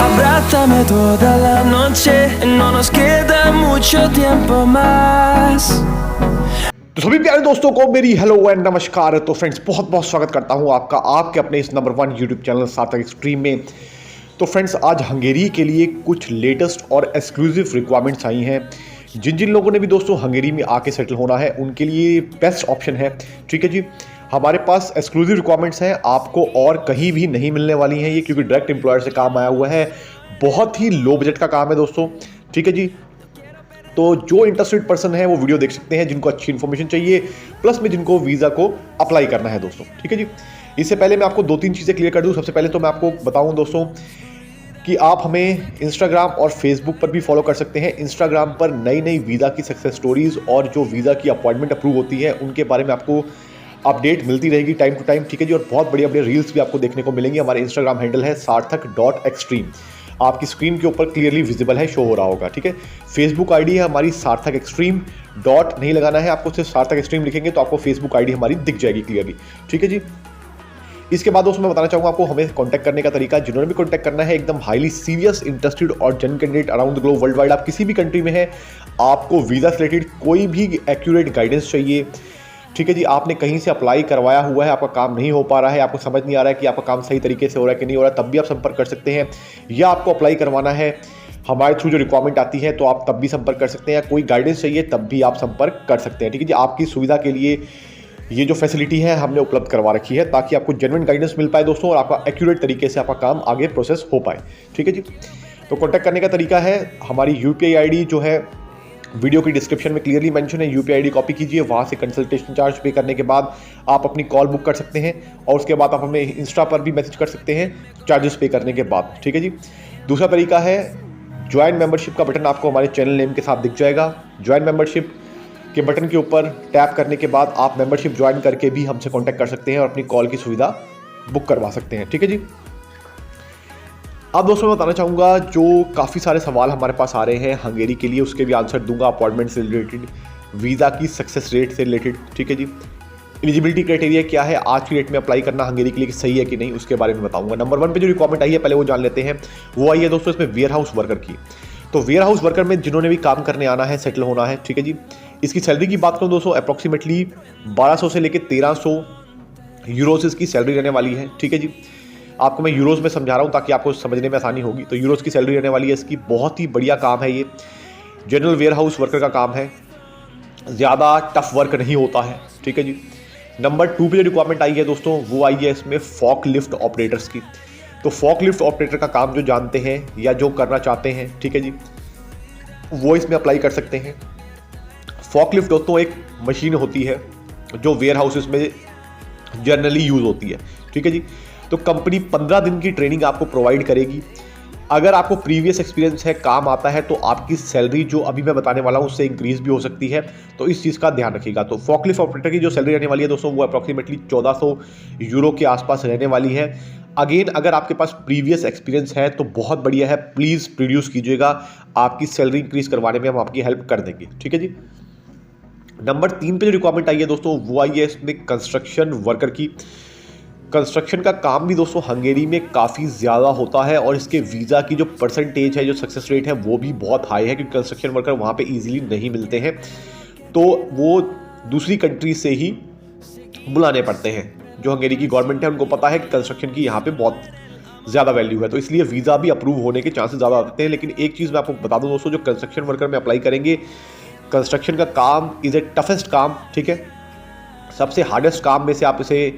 Abrázame toda la noche, no nos queda mucho tiempo más. तो सभी प्यारे दोस्तों को मेरी हेलो एंड नमस्कार। तो फ्रेंड्स, बहुत बहुत स्वागत करता हूं आपका आपके अपने इस नंबर 1 यूट्यूब चैनल सार्थक एक्सट्रीम में। तो फ्रेंड्स, आज हंगेरी के लिए कुछ लेटेस्ट और एक्सक्लूसिव रिक्वायरमेंट्स आई हैं। जिन जिन लोगों ने भी दोस्तों हंगेरी में आके सेटल होना है उनके लिए बेस्ट ऑप्शन है। ठीक है जी, हमारे पास एक्सक्लूसिव रिक्वायरमेंट्स हैं, आपको और कहीं भी नहीं मिलने वाली हैं ये, क्योंकि डायरेक्ट एम्प्लॉयर से काम आया हुआ है। बहुत ही लो बजट का काम है दोस्तों। ठीक है जी, तो जो इंटरेस्टेड पर्सन है वो वीडियो देख सकते हैं, जिनको अच्छी इन्फॉर्मेशन चाहिए, प्लस में जिनको वीज़ा को अप्लाई करना है दोस्तों। ठीक है जी, इससे पहले मैं आपको 2-3 चीज़ें क्लियर कर दूं। सबसे पहले तो मैं आपको बताऊं दोस्तों कि आप हमें इंस्टाग्राम और फेसबुक पर भी फॉलो कर सकते हैं। इंस्टाग्राम पर नई नई वीज़ा की सक्सेस स्टोरीज़ और जो वीज़ा की अपॉइंटमेंट अप्रूव होती है उनके बारे में आपको अपडेट मिलती रहेगी टाइम टू टाइम। ठीक है जी, और बहुत बढ़िया बढ़िया रील्स भी आपको देखने को मिलेंगी। हमारे इंस्टाग्राम हैंडल है सार्थक.एक्सट्रीम, आपकी स्क्रीन के ऊपर क्लियरली विजिबल है, शो हो रहा होगा। ठीक है, फेसबुक आईडी है हमारी सार्थक एक्सट्रीम, डॉट नहीं लगाना है आपको, सिर्फ सार्थक एक्सट्रीम लिखेंगे तो आपको फेसबुक आईडी हमारी दिख जाएगी क्लियरली। ठीक है जी, इसके बाद दोस्तों मैं बताना चाहूँगा आपको हमें कांटेक्ट करने का तरीका। जिन्होंने भी कांटेक्ट करना है, एकदम हाईली सीरियस, इंटरेस्टेड और genuine candidate around the globe, world wide, आप किसी भी कंट्री में है, आपको वीज़ा से रिलेटेड कोई भी एक्यूरेट गाइडेंस चाहिए। ठीक है जी, आपने कहीं से अप्लाई करवाया हुआ है, आपका काम नहीं हो पा रहा है, आपको समझ नहीं आ रहा है कि आपका काम सही तरीके से हो रहा है कि नहीं हो रहा है, तब भी आप संपर्क कर सकते हैं। या आपको अप्लाई करवाना है हमारे थ्रू जो रिक्वायरमेंट आती है तो आप तब भी संपर्क कर सकते हैं। कोई गाइडेंस चाहिए तब भी आप संपर्क कर सकते हैं। ठीक है जी, आपकी सुविधा के लिए ये जो फैसिलिटी है हमने उपलब्ध करवा रखी है, ताकि आपको जेन्युइन गाइडेंस मिल पाए दोस्तों, और आपका एक्यूरेट तरीके से आपका काम आगे प्रोसेस हो पाए। ठीक है जी, तो कॉन्टैक्ट करने का तरीका है, हमारी यूपीआई आईडी जो है वीडियो की डिस्क्रिप्शन में क्लियरली मेंशन है, यूपीआई आईडी कॉपी कीजिए। वहाँ से कंसल्टेशन चार्ज पे करने के बाद आप अपनी कॉल बुक कर सकते हैं, और उसके बाद आप हमें इंस्टा पर भी मैसेज कर सकते हैं चार्जेस पे करने के बाद। ठीक है जी, दूसरा तरीका है ज्वाइन मेंबरशिप का बटन आपको हमारे चैनल नेम के साथ दिख जाएगा। ज्वाइन मेंबरशिप के बटन के ऊपर टैप करने के बाद आप मेंबरशिप ज्वाइन करके भी हमसे कॉन्टैक्ट कर सकते हैं और अपनी कॉल की सुविधा बुक करवा सकते हैं। ठीक है जी, अब दोस्तों मैं बताना चाहूँगा जो काफ़ी सारे सवाल हमारे पास आ रहे हैं हंगेरी के लिए, उसके भी आंसर दूंगा, अपॉइंटमेंट से रिलेटेड, वीज़ा की सक्सेस रेट से रिलेटेड। ठीक है जी, एलिजिबिलिटी क्राइटेरिया क्या है, आज की डेट में अप्लाई करना हंगेरी के लिए कि सही है कि नहीं, उसके बारे में बताऊंगा। नंबर 1 पे जो रिक्वायरमेंट आई है पहले वो जान लेते हैं। वो आई है दोस्तों इसमें वेयर हाउस वर्कर की। तो वेयर हाउस वर्कर में जिन्होंने भी काम करने आना है, सेटल होना है, ठीक है जी, इसकी सैलरी की बात करूँ दोस्तों, अप्रॉक्सीमेटली 1200 से लेकर 1300 यूरोज इसकी सैलरी रहने वाली है। ठीक है जी, आपको मैं यूरोज़ में समझा रहा हूँ ताकि आपको समझने में आसानी होगी। तो यूरोज़ की सैलरी रहने वाली है इसकी। बहुत ही बढ़िया काम है ये, जनरल वेयर हाउस वर्कर का काम है, ज़्यादा टफ वर्क नहीं होता है। ठीक है जी, नंबर 2 पे जो रिक्वायरमेंट आई है दोस्तों वो आई है इसमें फॉक लिफ्ट ऑपरेटर्स की। तो फॉक लिफ्ट ऑपरेटर का काम जो जानते हैं या जो करना चाहते हैं, ठीक है जी, वो इसमें अप्लाई कर सकते हैं। फॉक लिफ्ट दोस्तों एक मशीन होती है जो वेयर हाउसेस में जनरली यूज़ होती है। ठीक है जी, तो कंपनी 15 दिन की ट्रेनिंग आपको प्रोवाइड करेगी। अगर आपको प्रीवियस एक्सपीरियंस है, काम आता है, तो आपकी सैलरी जो अभी मैं बताने वाला हूँ उससे इंक्रीज भी हो सकती है, तो इस चीज़ का ध्यान रखिएगा। तो फॉकलिफ्ट ऑपरेटर की जो सैलरी रहने वाली है दोस्तों वो अप्रॉक्सीमेटली 1400 यूरो के आसपास रहने वाली है। अगेन, अगर आपके पास प्रीवियस एक्सपीरियंस है तो बहुत बढ़िया है, प्लीज़ प्रोड्यूस कीजिएगा, आपकी सैलरी इंक्रीज करवाने में हम आपकी हेल्प कर देंगे। ठीक है जी, नंबर 3 पे जो रिक्वायरमेंट आई है दोस्तों वो आई है इसमें कंस्ट्रक्शन वर्कर की। कंस्ट्रक्शन का काम भी दोस्तों हंगेरी में काफ़ी ज़्यादा होता है, और इसके वीज़ा की जो परसेंटेज है, जो सक्सेस रेट है, वो भी बहुत हाई है, क्योंकि कंस्ट्रक्शन वर्कर वहाँ पे इजीली नहीं मिलते हैं, तो वो दूसरी कंट्री से ही बुलाने पड़ते हैं। जो हंगेरी की गवर्नमेंट है उनको पता है कि कंस्ट्रक्शन की यहाँ पे बहुत ज़्यादा वैल्यू है, तो इसलिए वीज़ा भी अप्रूव होने के चांसेस ज़्यादा आते हैं। लेकिन एक चीज़ मैं आपको बता दूँ दोस्तों, जो कंस्ट्रक्शन वर्कर में अप्लाई करेंगे, कंस्ट्रक्शन का काम इज़ ए टफेस्ट काम। ठीक है, सबसे हार्डेस्ट काम में से आप इसे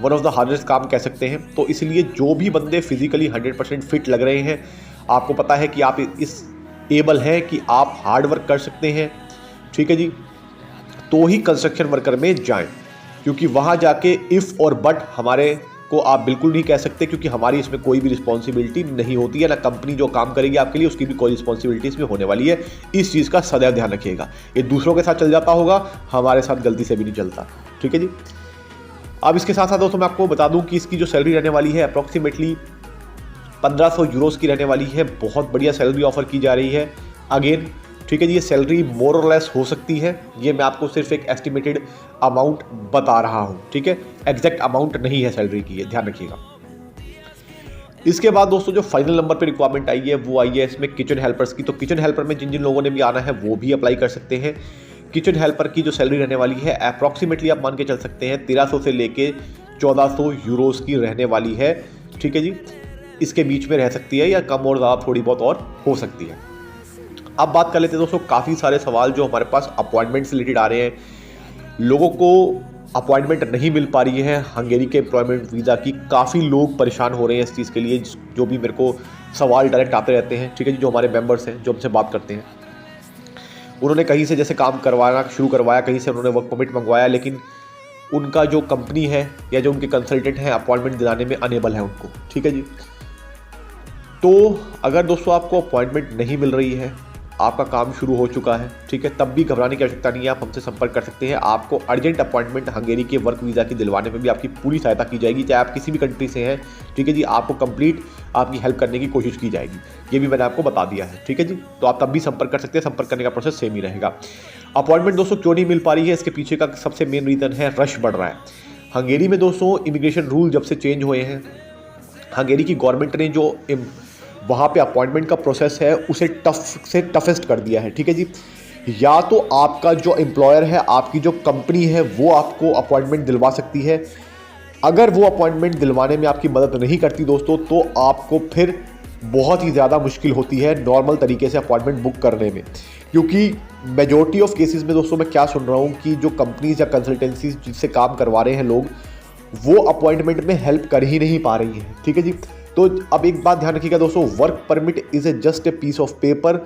वन ऑफ द हार्डेस्ट काम कह सकते हैं। तो इसलिए जो भी बंदे फिजिकली 100% फिट लग रहे हैं, आपको पता है कि आप इस एबल हैं कि आप हार्ड वर्क कर सकते हैं, ठीक है जी, तो ही कंस्ट्रक्शन वर्कर में जाएं। क्योंकि वहाँ जाके इफ़ और बट हमारे को आप बिल्कुल नहीं कह सकते, क्योंकि हमारी इसमें कोई भी रिस्पॉन्सिबिलिटी नहीं होती है, ना कंपनी जो काम करेगी आपके लिए उसकी भी कोई रिस्पॉन्सिबिलिटी इसमें होने वाली है। इस चीज़ का सदैव ध्यान रखिएगा। ये दूसरों के साथ चल जाता होगा, हमारे साथ गलती से भी नहीं चलता। ठीक है जी, अब इसके साथ साथ दोस्तों मैं आपको बता दूं कि इसकी जो सैलरी रहने वाली है अप्रॉक्सीमेटली 1500 यूरोज़ की रहने वाली है। बहुत बढ़िया सैलरी ऑफर की जा रही है। अगेन, ठीक है जी, ये सैलरी मोर और लेस हो सकती है, ये मैं आपको सिर्फ एक एस्टिमेटेड अमाउंट बता रहा हूँ। ठीक है, एग्जैक्ट अमाउंट नहीं है सैलरी की, ये ध्यान रखिएगा। इसके बाद दोस्तों जो फाइनल नंबर पे रिक्वायरमेंट आई है वो आई है इसमें किचन हेल्पर्स की। तो किचन हेल्पर में जिन जिन लोगों ने भी आना है वो भी अप्लाई कर सकते हैं। किचन हेल्पर की जो सैलरी रहने वाली है अप्रॉक्सीमेटली आप मान के चल सकते हैं 1300 से लेके 1400 यूरोस की रहने वाली है, ठीक है जी। इसके बीच में रह सकती है या कम और ज़्यादा थोड़ी बहुत और हो सकती है। अब बात कर लेते हैं दोस्तों काफ़ी सारे सवाल जो हमारे पास अपॉइंटमेंट से रिलेटेड आ रहे हैं। लोगों को अपॉइंटमेंट नहीं मिल पा रही है हंगेरी के एम्प्लॉयमेंट वीज़ा की। काफ़ी लोग परेशान हो रहे हैं इस चीज़ के लिए, जो भी मेरे को सवाल डायरेक्ट आते रहते हैं, ठीक है जी। जो हमारे मेंबर्स हैं जो हमसे बात करते हैं, उन्होंने कहीं से जैसे काम करवाना शुरू करवाया, कहीं से उन्होंने वर्क परमिट मंगवाया, लेकिन उनका जो कंपनी है या जो उनके कंसल्टेंट हैं अपॉइंटमेंट दिलाने में अनेबल है उनको, ठीक है जी। तो अगर दोस्तों आपको अपॉइंटमेंट नहीं मिल रही है, आपका काम शुरू हो चुका है, ठीक है, तब भी घबराने की आवश्यकता नहीं है। आप हमसे संपर्क कर सकते हैं। आपको अर्जेंट अपॉइंटमेंट हंगेरी के वर्क वीज़ा की दिलवाने में भी आपकी पूरी सहायता की जाएगी, चाहे आप किसी भी कंट्री से हैं, ठीक है जी। आपको कंप्लीट आपकी हेल्प करने की कोशिश की जाएगी, ये भी मैंने आपको बता दिया है, ठीक है जी। तो आप तब भी संपर्क कर सकते हैं। संपर्क करने का प्रोसेस सेम ही रहेगा। अपॉइंटमेंट दोस्तों क्यों नहीं मिल पा रही है, इसके पीछे का सबसे मेन रीज़न है रश बढ़ रहा है हंगेरी में। दोस्तों इमिग्रेशन रूल जब से चेंज हुए हैं, हंगेरी की गवर्नमेंट ने जो वहाँ पे अपॉइंटमेंट का प्रोसेस है उसे टफ से टफेस्ट कर दिया है, ठीक है जी। या तो आपका जो एम्प्लॉयर है, आपकी जो कंपनी है, वो आपको अपॉइंटमेंट दिलवा सकती है। अगर वो अपॉइंटमेंट दिलवाने में आपकी मदद नहीं करती दोस्तों, तो आपको फिर बहुत ही ज़्यादा मुश्किल होती है नॉर्मल तरीके से अपॉइंटमेंट बुक करने में। क्योंकि मेजॉरिटी ऑफ केसेस में दोस्तों मैं क्या सुन रहा हूँ कि जो कंपनीज या कंसल्टेंसीज जिससे काम करवा रहे हैं लोग, वो अपॉइंटमेंट में हेल्प कर ही नहीं पा रही हैं, ठीक है जी। तो अब एक बात ध्यान रखिएगा दोस्तों, work permit is a just a piece of paper.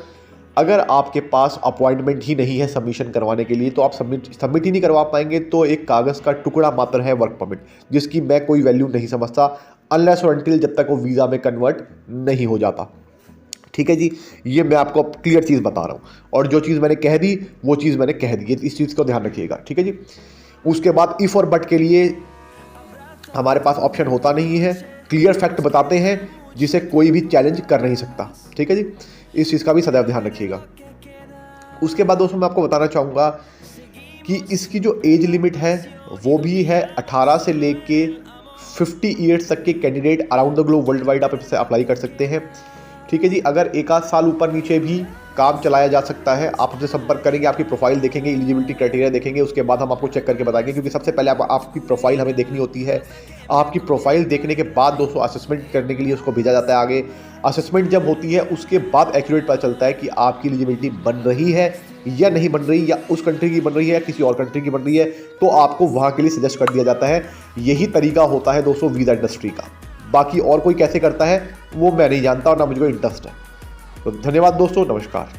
अगर आपके पास अपॉइंटमेंट ही नहीं है सबमिशन करवाने के लिए, तो आप सबमिट ही नहीं करवा पाएंगे। तो एक कागज़ का टुकड़ा मात्र है वर्क परमिट, जिसकी मैं कोई वैल्यू नहीं समझता अनलेस और अनटिल जब तक वो वीज़ा में कन्वर्ट नहीं हो जाता, ठीक है जी। ये मैं आपको क्लियर चीज़ बता रहा हूँ, और जो चीज़ मैंने कह दी वो चीज़ मैंने कह दी, इस चीज़ को ध्यान रखिएगा, ठीक है जी। उसके बाद इफ़ और बट के लिए हमारे पास ऑप्शन होता नहीं है। क्लियर फैक्ट बताते हैं जिसे कोई भी चैलेंज कर नहीं सकता, ठीक है जी। इस चीज़ का भी सदैव ध्यान रखिएगा। उसके बाद दोस्तों मैं आपको बताना चाहूँगा कि इसकी जो एज लिमिट है वो भी है 18 से लेके 50 ईयर्स तक के candidate around the globe world wide आप इसे अप्लाई कर सकते हैं, ठीक है जी। अगर एक आध साल ऊपर नीचे भी काम चलाया जा सकता है। आप हमसे संपर्क करेंगे, आपकी प्रोफाइल देखेंगे, एलिजिबिलिटी क्राइटेरिया देखेंगे, उसके बाद हम आपको चेक करके बताएंगे। क्योंकि सबसे पहले आपकी प्रोफाइल हमें देखनी होती है। आपकी प्रोफाइल देखने के बाद दोस्तों असेसमेंट करने के लिए उसको भेजा जाता है आगे। असेसमेंट जब होती है उसके बाद एक्यूरेट पता चलता है कि आपकी एलिजिबिलिटी बन रही है या नहीं बन रही, या उस कंट्री की बन रही है या किसी और कंट्री की बन रही है, तो आपको वहाँ के लिए सजेस्ट कर दिया जाता है। यही तरीका होता है दोस्तों वीज़ा इंडस्ट्री का। बाकी और कोई कैसे करता है वो मैं नहीं जानता और ना मुझे कोई इंटरेस्ट है। तो धन्यवाद दोस्तों, नमस्कार।